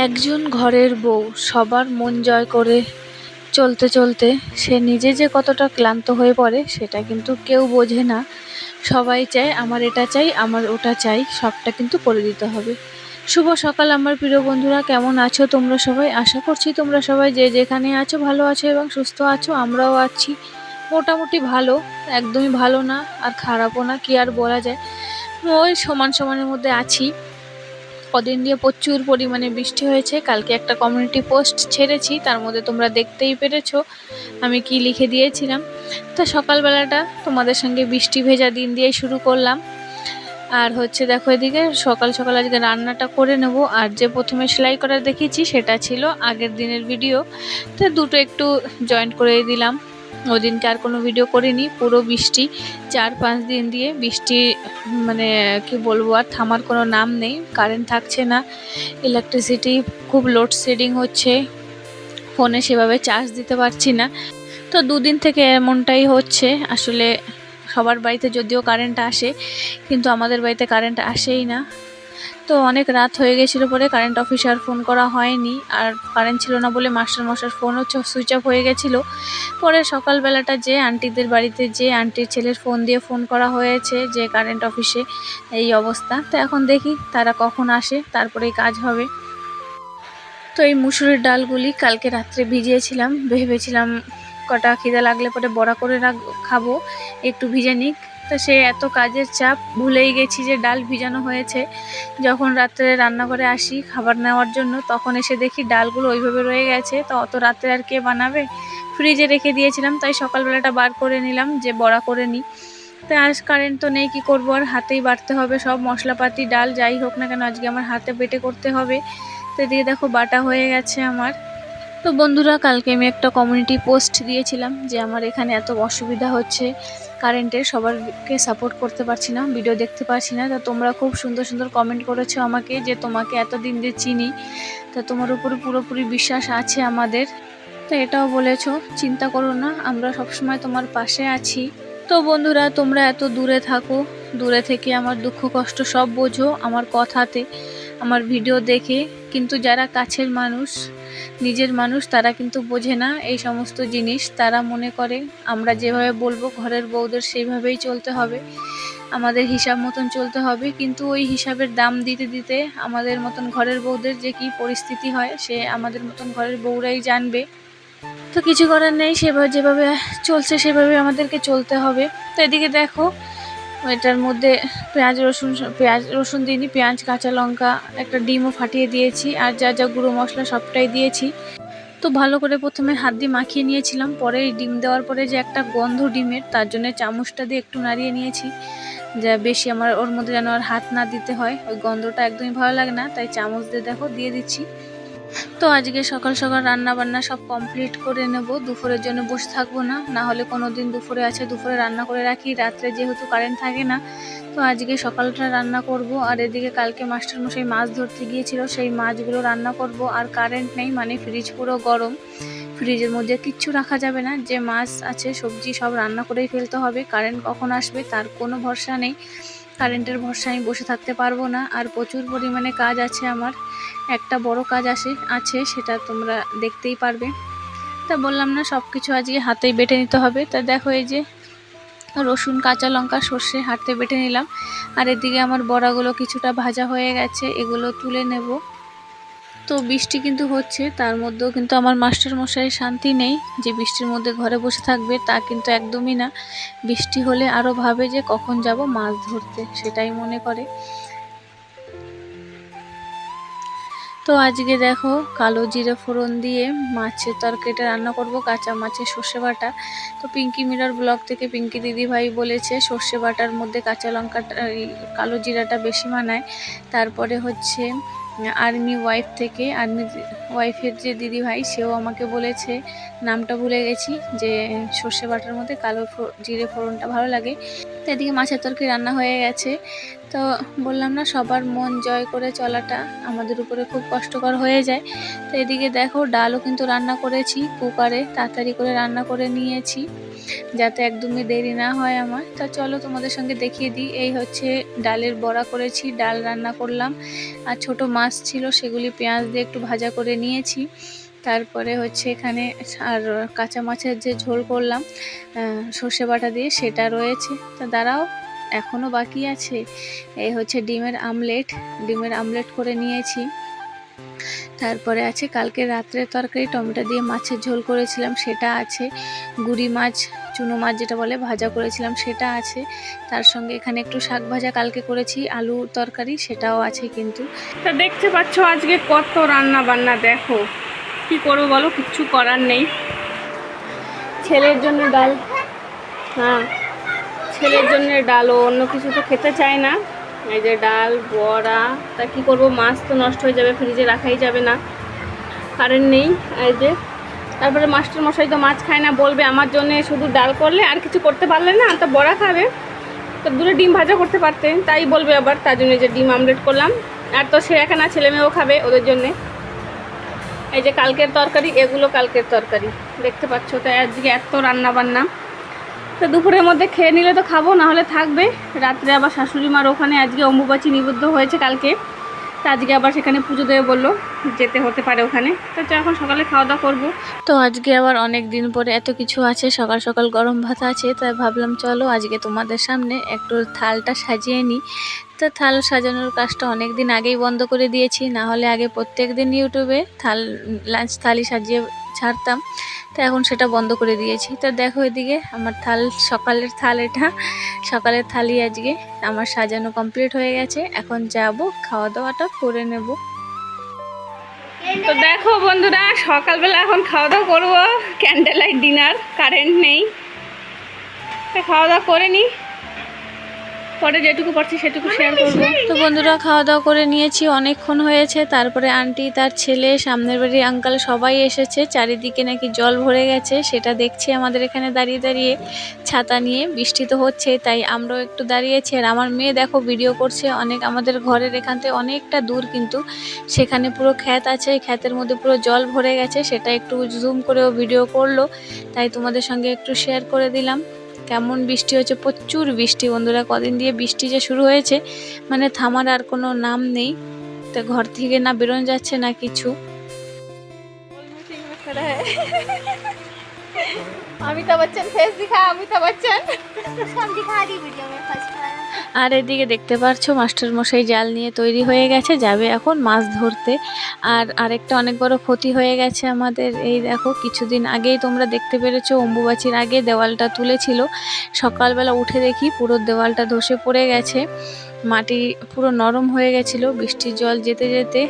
একজন ঘরের বউ সবার মন জয় করে চলতে চলতে সে নিজে যে কতটা ক্লান্ত হয়ে পড়ে সেটা কিন্তু কেউ বোঝে না। সবাই চায় আমার এটা চাই, আমার ওটা চাই, সবটা কিন্তু করে দিতে হবে। শুভ সকাল আমার প্রিয় বন্ধুরা, কেমন আছো তোমরা সবাই? আশা করছি তোমরা সবাই যে যেখানে আছো ভালো আছো এবং সুস্থ আছো। আমরাও আছি মোটামুটি ভালো, একদমই ভালো না আর খারাপও না, কি আর বলা যায়, ওই সমান সমানের মধ্যে আছি। কদিন দিয়ে প্রচুর পরিমাণে বৃষ্টি হয়েছে। কালকে একটা কমিউনিটি পোস্ট ছেড়েছি, তার মধ্যে তোমরা দেখতেই পেরেছো আমি কি লিখে দিয়েছিলাম। তো সকালবেলাটা তোমাদের সঙ্গে বৃষ্টি ভেজা দিন দিয়ে শুরু করলাম। আর হচ্ছে দেখো, এদিকে সকাল সকাল আজকে রান্নাটা করে নেব। আর যে প্রথমে সেলাই করা দেখিয়েছি সেটা ছিল আগের দিনের ভিডিও, তো দুটো একটু জয়েন্ট করে দিলাম। ওই দিনকে আর কোনো ভিডিও করিনি, পুরো বৃষ্টি 4-5 দিন দিয়ে বৃষ্টি, মানে কি বলবো, আর থামার কোনো নাম নেই। কারেন্ট থাকছে না, ইলেকট্রিসিটি খুব লোডশেডিং হচ্ছে, ফোনে সেভাবে চার্জ দিতে পারছি না। তো দুদিন থেকে এমনটাই হচ্ছে। আসলে সবার বাড়িতে যদিও কারেন্ট আসে, কিন্তু আমাদের বাড়িতে কারেন্ট আসেই না। তো অনেক রাত হয়ে গেছিলো পরে কারেন্ট অফিসে আর ফোন করা হয়নি, আর কারেন্ট ছিল না বলে মাস্টারমশাইয়ের ফোনও সুইচ অফ হয়ে গেছিলো। পরে সকালবেলাটা যে আন্টিদের বাড়িতে যে আন্টির ছেলের ফোন দিয়ে ফোন করা হয়েছে যে কারেন্ট অফিসে এই অবস্থা। তো এখন দেখি তারা কখন আসে, তারপরেই কাজ হবে। তো এই মুসুরির ডালগুলি কালকে রাত্রে ভিজিয়েছিলাম, ভেবেছিলাম কটা খিদে লাগলে পরে বড়া করে খাবো, একটু ভিজে নিক। তো সে এত কাজের চাপ ভুলেই গেছি যে ডাল ভিজানো হয়েছে। যখন রাত্রে রান্নাঘরে আসি খাবার নেওয়ার জন্য, তখন এসে দেখি ডালগুলো ওইভাবে রয়ে গেছে। তো অত রাত্রে আর কে বানাবে, ফ্রিজে রেখে দিয়েছিলাম, তাই সকালবেলাটা বার করে নিলাম যে বড়া করে নিই। তো আজ কারেন্ট তো নেই, কি করবো, আর হাতেই বাটতে হবে সব মশলাপাতি, ডাল যাই হোক না কেন আজকে আমার হাতে বেটে করতে হবে। তো এদিকে দেখো বাটা হয়ে গেছে আমার। তো বন্ধুরা, কালকে আমি একটা কমিউনিটি পোস্ট দিয়েছিলাম যে আমার এখানে এত অসুবিধা হচ্ছে কারেন্টের, সবারকে সাপোর্ট করতে পারছি না, ভিডিও দেখতে পারছি না। তা তোমরা খুব সুন্দর সুন্দর কমেন্ট করেছো আমাকে যে তোমাকে এতদিন দিয়ে চিনি, তা তোমার উপরে পুরোপুরি বিশ্বাস আছে আমাদের। তো এটাও বলেছো চিন্তা করো না, আমরা সবসময় তোমার পাশে আছি। তো বন্ধুরা, তোমরা এত দূরে থাকো, দূরে থেকে আমার দুঃখ কষ্ট সব বোঝো আমার কথাতে, আমার ভিডিও দেখে, কিন্তু যারা কাছের মানুষ, নিজের মানুষ, তারা কিন্তু বোঝে না এই সমস্ত জিনিস। তারা মনে করে আমরা যেভাবে বলবো ঘরের বউদের সেইভাবেই চলতে হবে, আমাদের হিসাব মতন চলতে হবে। কিন্তু ওই হিসাবের দাম দিতে দিতে আমাদের মতন ঘরের বউদের যে কি পরিস্থিতি হয় সে আমাদের মতন ঘরের বউরাই জানবে। তো কিছু করার নেই, সেভাবে যেভাবে চলছে সেভাবে আমাদেরকে চলতে হবে। তো এদিকে দেখো, এটার মধ্যে পেঁয়াজ রসুন দিইনি, পেঁয়াজ কাঁচা লঙ্কা, একটা ডিমও ফাটিয়ে দিয়েছি, আর যা যা গুঁড়ো মশলা সবটাই দিয়েছি। তো ভালো করে প্রথমে হাত দিয়ে মাখিয়ে নিয়েছিলাম, পরে ডিম দেওয়ার পরে যে একটা গন্ধ ডিমের, তার জন্য চামচটা দিয়ে একটু নাড়িয়ে নিয়েছি, যা বেশি আমার ওর মধ্যে যেন আর হাত না দিতে হয়, ওই গন্ধটা একদমই ভালো লাগে না, তাই চামচ দিয়ে দেখো দিয়ে দিচ্ছি। তো আজকে সকাল সকাল রান্না বান্না সব কমপ্লিট করে নেব, দুপুরের জন্য বসে থাকবো না, না হলে কোনো দিন দুপুরে আছে দুপুরে রান্না করে রাখি, রাত্রে যেহেতু কারেন্ট থাকে না। তো আজকে সকালটা রান্না করব। আর এদিকে কালকে মাস্টারমশাই মাছ ধরতে গিয়েছিল, সেই মাছগুলো রান্না করব। আর কারেন্ট নেই মানে ফ্রিজ পুরো গরম, ফ্রিজের মধ্যে কিচ্ছু রাখা যাবে না, যে মাছ আছে সবজি সব রান্না করেই ফেলতে হবে। কারেন্ট কখন আসবে তার কোনো ভরসা নেই, কারেন্টের ভরসায় আমি বসে থাকতে পারবো না। আর প্রচুর পরিমাণে কাজ আছে আমার, একটা বড় কাজ আছে সেটা তোমরা দেখতেই পারবে। তা বললাম না সব কিছু আজকে হাতেই বেটে নিতে হবে। তা দেখো, এই যে রসুন কাঁচা লঙ্কা সর্ষে হাতে বেটে নিলাম। আর এদিকে আমার বড়াগুলো কিছুটা ভাজা হয়ে গেছে, এগুলো তুলে নেব। তো বৃষ্টি কিন্তু হচ্ছে, তার মধ্যেও কিন্তু আমার মাস্টারমশাই শান্তি নেই যে বৃষ্টির মধ্যে ঘরে বসে থাকবে, তা কিন্তু একদমই না। বৃষ্টি হলে আরও ভাবে যে কখন যাব মাছ ধরতে, সেটাই মনে করে। তো আজকে দেখো কালো জিরে ফোড়ন দিয়ে মাছের তরকারিটা রান্না করব, কাঁচা মাছের সর্ষে বাটা। তো পিঙ্কি মিরার ব্লগ থেকে পিঙ্কি দিদি ভাই বলেছে সর্ষে বাটার মধ্যে কাঁচা লঙ্কাটা, কালো জিরাটা বেশি মানায়। তারপরে হচ্ছে আর্মি ওয়াইফ থেকে, আর্মি ওয়াইফের যে দিদি ভাই সেও আমাকে বলেছে, নামটা ভুলে গেছি, যে সর্ষে বাটার মধ্যে কালো জিরে ফোড়নটা ভালো লাগে। তো এদিকে মাছের তরকারি রান্না হয়ে গেছে। তো বললাম না, সবার মন জয় করে চলাটা আমাদের উপরে খুব কষ্টকর হয়ে যায়। তো এদিকে দেখো ডালও কিন্তু রান্না করেছি কুকারে, তাড়াতাড়ি করে রান্না করে নিয়েছি যাতে একদমই দেরি না হয় আমার। তা চলো তোমাদের সঙ্গে দেখিয়ে দিই। এই হচ্ছে ডালের বড়া করেছি, ডাল রান্না করলাম, আর ছোট মাছ ছিল সেগুলি পেঁয়াজ দিয়ে একটু ভাজা করে নিয়েছি। তারপরে হচ্ছে এখানে আর কাঁচা মাছের যে ঝোল করলাম সর্ষে বাটা দিয়ে, সেটা রয়েছে। তা দাঁড়াও, এখনও বাকি আছে। এই হচ্ছে ডিমের আমলেট করে নিয়েছি। তারপরে আছে কালকে রাত্রে তরকারি, টমেটো দিয়ে মাছের ঝোল করেছিলাম সেটা আছে। গুড়ি মাছ, চুনো মাছ যেটা বলে, ভাজা করেছিলাম সেটা আছে। তার সঙ্গে এখানে একটু শাক ভাজা কালকে করেছি, আলু তরকারি সেটাও আছে কিন্তু। তা দেখতে পাচ্ছ আজকে কত রান্না বান্না। দেখো কি করবো বলো, কিচ্ছু করার নেই। ছেলের জন্য ডাল, হ্যাঁ ছেলের জন্য ডাল, ও অন্য কিছু তো খেতে চায় না। এই যে ডাল বড়া, তা কি করব, মাছ তো নষ্ট হয়ে যাবে, ফ্রিজে রাখাই যাবে না, কারেন্ট নেই। এই যে তারপরে মাস্টার মশাই তো মাছ খায় না, বলবে আমার জন্য শুধু ডাল করলে, আর কিছু করতে পারলে না, তো বড়া খাবে, তো দুটো ডিম ভাজা করতে পারতেন, তাই বলবে আবার। তার জন্য যে ডিম আমলেট করলাম। আর তো সে এখানে ছেলে মেয়েও খাবে, ওদের জন্যে। এই যে কালকের তরকারি, এগুলো কালকের তরকারি দেখতে পাচ্ছ। তো আজকে এত রান্না বান্না, তো দুপুরের মধ্যে খেয়ে নিলে তো খাবো, না হলে থাকবে। রাত্রে আবার শাশুড়ি মার ওখানে আজকে অম্বুবাচী নিবদ্ধ হয়েছে কালকে, তো আজকে আবার সেখানে পুজো দেবে বললো, যেতে হতে পারে ওখানে। তো এখন সকালে খাওয়া দাওয়া করবো। তো আজকে আবার অনেক দিন পরে এত কিছু আছে, সকাল সকাল গরম ভাত আছে, তাই ভাবলাম চলো আজকে তোমাদের সামনে একটু থালটা সাজিয়ে নিই। তো থাল সাজানোর কাজটা অনেক দিন আগেই বন্ধ করে দিয়েছি, না হলে আগে প্রত্যেক দিন ইউটিউবে লাঞ্চ থালি সাজিয়ে ছাড়তাম। তো এখন সেটা বন্ধ করে দিয়েছি। তো দেখো এদিকে আমার সকালের থাল, এটা সকালের থালি আজকে আমার সাজানো কমপ্লিট হয়ে গেছে। এখন যাব খাওয়া দাওয়াটা করে নেব। তো দেখো বন্ধুরা, সকালবেলা এখন খাওয়া দাওয়া করবো, ক্যান্ডেল লাইট ডিনার, কারেন্ট নেই। খাওয়া দাওয়া করে নিই, পরে যেটুকু পারছি সেটুকু শেয়ার করবো। তো বন্ধুরা খাওয়া দাওয়া করে নিয়েছি, অনেকক্ষণ হয়েছে। তারপরে আন্টি, তার ছেলে, সামনের বাড়ির আঙ্কাল সবাই এসেছে। চারিদিকে নাকি জল ভরে গেছে, সেটা দেখছি আমাদের এখানে দাঁড়িয়ে দাঁড়িয়ে, ছাতা নিয়ে। বৃষ্টি তো হচ্ছে, তাই আমরাও একটু দাঁড়িয়েছি। আর আমার মেয়ে দেখো ভিডিও করছে। আমাদের ঘরের এখান থেকে অনেকটা দূর, কিন্তু সেখানে পুরো ক্ষেত আছে, ক্ষেতের মধ্যে পুরো জল ভরে গেছে, সেটা একটু জুম করেও ভিডিও করলো, তাই তোমাদের সঙ্গে একটু শেয়ার করে দিলাম। কেমন বৃষ্টি হচ্ছে, প্রচুর বৃষ্টি বন্ধুরা। কদিন দিয়ে বৃষ্টি যে শুরু হয়েছে, মানে থামার আর কোনো নাম নেই। তো ঘর থেকে না বেরোনো যাচ্ছে না কিছু। अमिताभ बच्चन फेस दिखा, अमिताभ बच्चन सब दिखा रही वीडियो में फर्स्ट बार। আর এদিকে দেখতে পাচ্ছ মাস্টার মশাই জাল নিয়ে তৈরি হয়ে গেছে, যাবে এখন মাছ ধরতে। আর আরেকটা অনেক বড় ক্ষতি হয়ে গেছে আমাদের। এই দেখো, কিছুদিন আগেই তোমরা দেখতে পেরেছো, অম্বুবাচীর আগে দেওয়ালটা তুলেছিল। সকালবেলা উঠে দেখি পুরো দেওয়ালটা ধসে পড়ে গেছে, মাটি পুরো নরম হয়ে গেছিল বৃষ্টির জল যেতে যেতে,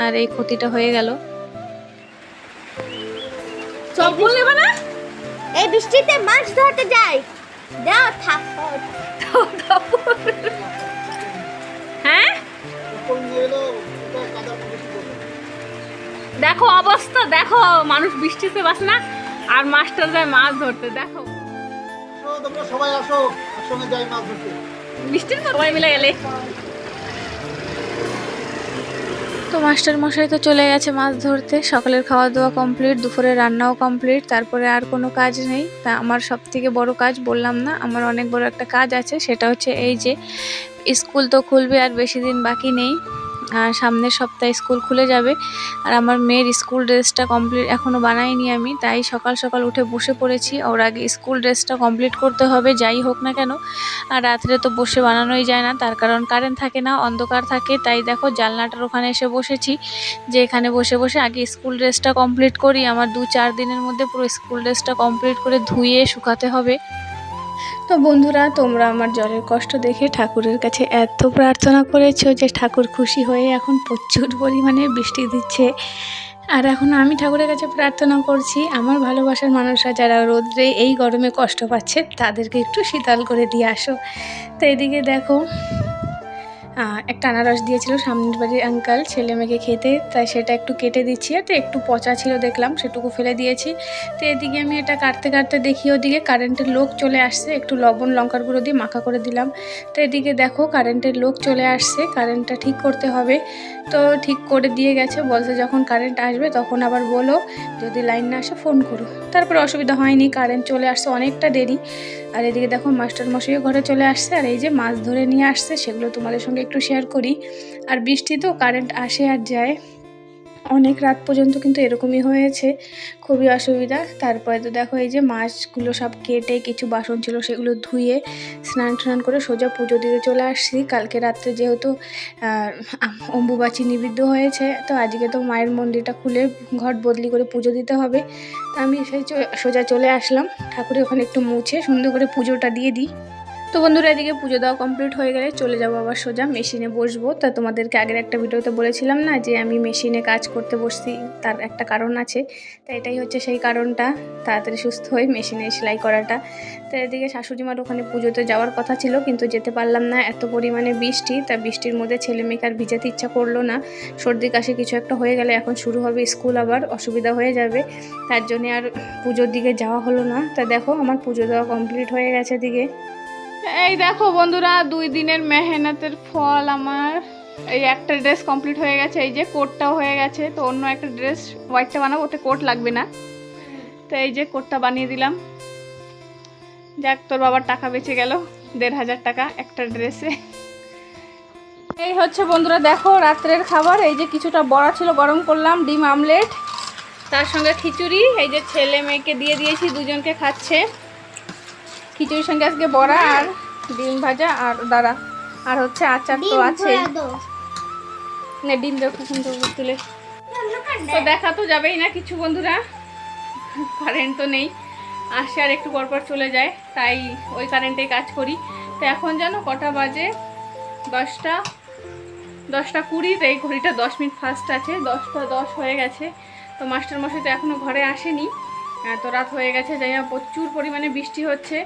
আর এই ক্ষতিটা হয়ে গেল। সব বললে না, এই বৃষ্টিতে মাছ ধরতে যাই, দাও থাপ্পড়। হ্যাঁ দেখো অবস্থা, দেখো মানুষ বৃষ্টিতে বাসে না, আর মাস্টার যায় মাছ ধরতে। দেখো তোমরা সবাই আসো, একসঙ্গে যাই মাছ ধরতে। বৃষ্টির সবাই মিলে গেলে। তো মাস্টার মশাই তো চলে গেছে মাছ ধরতে। সকালের খাওয়া দাওয়া কমপ্লিট, দুপুরে রান্নাও কমপ্লিট, তারপরে আর কোনো কাজ নেই। তা আমার সব থেকে বড় কাজ বললাম না, আমার অনেক বড় একটা কাজ আছে, সেটা হচ্ছে এই যে স্কুল তো খুলবে আর বেশি দিন বাকি নেই। আর সামনের সপ্তাহে স্কুল খুলে যাবে। আর আমার মেয়ের স্কুল ড্রেসটা কমপ্লিট এখনও বানাইনি আমি, তাই সকাল সকাল উঠে বসে পড়েছি। ওর আগে স্কুল ড্রেসটা কমপ্লিট করতে হবে, যাই হোক না কেন। আর রাত্রে তো বসে বানানোই যায় না, তার কারণ কারেন্ট থাকে না, অন্ধকার থাকে। তাই দেখো জানলাটার ওখানে এসে বসেছি, যে এখানে বসে বসে আগে স্কুল ড্রেসটা কমপ্লিট করি। আমার 2-4 দিনের মধ্যে পুরো স্কুল ড্রেসটা কমপ্লিট করে ধুয়ে শুকাতে হবে। তো বন্ধুরা, তোমরা আমার জলের কষ্ট দেখে ঠাকুরের কাছে এত প্রার্থনা করেছো যে ঠাকুর খুশি হয়ে এখন প্রচুর পরিমাণে বৃষ্টি দিচ্ছে। আর এখন আমি ঠাকুরের কাছে প্রার্থনা করছি, আমার ভালোবাসার মানুষরা যারা রোদ্রে এই গরমে কষ্ট পাচ্ছে, তাদেরকে একটু শীতল করে দিয়ে আসো। তো এদিকে দেখো একটা আনারস দিয়েছিল সামনের বাড়ির আঙ্কাল ছেলে মেয়েকে খেতে, তাই সেটা একটু কেটে দিচ্ছি। আর তো একটু পচা ছিল দেখলাম, সেটুকু ফেলে দিয়েছি। তো এদিকে আমি এটা কাটতে কাটতে দেখি ওদিকে কারেন্টের লোক চলে আসছে, একটু লবণ লঙ্কার গুঁড়ো দিয়ে মাখা করে দিলাম। তো এদিকে দেখো কারেন্টের লোক চলে আসছে, কারেন্টটা ঠিক করতে হবে। তো ঠিক করে দিয়ে গেছে, বলছে যখন কারেন্ট আসবে তখন আবার বলো, যদি লাইন না আসে ফোন করো। তারপরে অসুবিধা হয়নি, কারেন্ট চলে আসছে অনেকটা দেরি। আর এদিকে দেখো মাস্টার মশাইও ঘরে চলে আসছে, আর এই যে মাছ ধরে নিয়ে আসছে, সেগুলো তোমাদের সঙ্গে একটু শেয়ার করি। আর বৃষ্টি তো কারেন্ট আসে আর যায়, অনেক রাত পর্যন্ত কিন্তু এরকমই হয়েছে, খুবই অসুবিধা। তারপরে তো দেখো এই যে মাছগুলো সব কেটে, কিছু বাসন ছিল সেগুলো ধুয়ে স্নান টান করে সোজা পুজো দিতে চলে আসছি। কালকে রাত্রে যেহেতু অম্বুবাচী নিবিদ্ধ হয়েছে, তো আজকে তো মায়ের মন্দিরটা খুলে ঘট বদলি করে পুজো দিতে হবে। তা আমি সেই সোজা চলে আসলাম, ঠাকুরের ওখানে একটু মুছে সুন্দর করে পুজোটা দিয়ে দিই। তো বন্ধুরা এদিকে পুজো দেওয়া কমপ্লিট হয়ে গেলে চলে যাবো আবার সোজা মেশিনে বসবো। তা তোমাদেরকে আগের একটা ভিডিওতে বলেছিলাম না যে আমি মেশিনে কাজ করতে বসছি, তার একটা কারণ আছে। তা এটাই হচ্ছে সেই কারণটা, তাড়াতাড়ি সুস্থ হয়ে মেশিনে সেলাই করাটা। তো এদিকে শাশুড়িমার ওখানে পুজোতে যাওয়ার কথা ছিল, কিন্তু যেতে পারলাম না, এত পরিমাণে বৃষ্টি। তা বৃষ্টির মধ্যে ছেলে মেয়েকে আর ভিজাতে ইচ্ছা করলো না, সর্দি কাশি কিছু একটা হয়ে গেলে এখন শুরু হবে স্কুল, আবার অসুবিধা হয়ে যাবে। তার জন্যে আর পুজোর দিকে যাওয়া হলো না। তা দেখো আমার পুজো দেওয়া কমপ্লিট হয়ে গেছে দিকে। এই দেখো বন্ধুরা 2 দিনের মেহনতের ফল আমার। এই একটা ড্রেস কমপ্লিট হয়ে গেছে, এই যে কোটটাও হয়ে গেছে। তো অন্য একটা ড্রেস হোয়াইটটা বানাবো, ওতে কোট লাগবে না। তো এই যে কোটটা বানিয়ে দিলাম। যাক, তোর বাবার টাকা বেঁচে গেল, 1500 টাকা একটা ড্রেসে। এই হচ্ছে বন্ধুরা দেখো রাত্রের খাবার। এই যে কিছুটা বড়া ছিল, গরম করলাম, ডিম আমলেট, তার সঙ্গে খিচুড়ি। এই যে ছেলে মেয়েকে দিয়ে দিয়েছি, দুজনকে খাচ্ছে। খিচুড়ির সঙ্গে আজকে বড়া আর ডিম ভাজা, আর দাঁড়া আর হচ্ছে আচার তো আছে। না ডিম দেখো সুন্দর তুলে, তো দেখা তো যাবেই না কিছু বন্ধুরা, কারেন্ট তো নেই, আসে আর একটু পর পর চলে যায়, তাই ওই কারেন্টেই কাজ করি। তো এখন জানো কটা বাজে? 10টা 20। তো এই ঘড়িটা 10 মিনিট ফাস্ট আছে, 10টা 10 হয়ে গেছে। তো মাস্টারমশাই তো এখনও ঘরে আসেনি, তো রাত হয়ে গেছে। যাই হোক প্রচুর পরিমাণে বৃষ্টি হচ্ছে।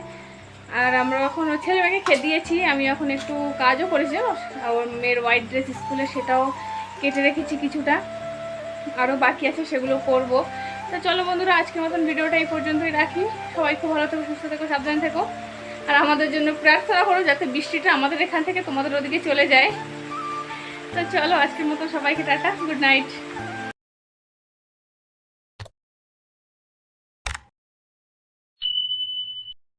আর আমরা এখন ছেলে মেয়েকে খেয়ে দিয়েছি, আমি এখন একটু কাজও করেছি জানো, ওর মেয়ের হোয়াইট ড্রেস স্কুলে সেটাও কেটে রেখেছি, কিছুটা আরও বাকি আছে সেগুলো করব। তো চলো বন্ধুরা আজকের মতন ভিডিওটা এই পর্যন্তই রাখি। সবাই খুব ভালো থেকো, সুস্থ থেকো, সাবধান থেকো, আর আমাদের জন্য প্রার্থনা করো যাতে বৃষ্টিটা আমাদের এখান থেকে তোমাদের ওদিকে চলে যায়। তো চলো আজকের মতো সবাইকে টাটা, গুড নাইট।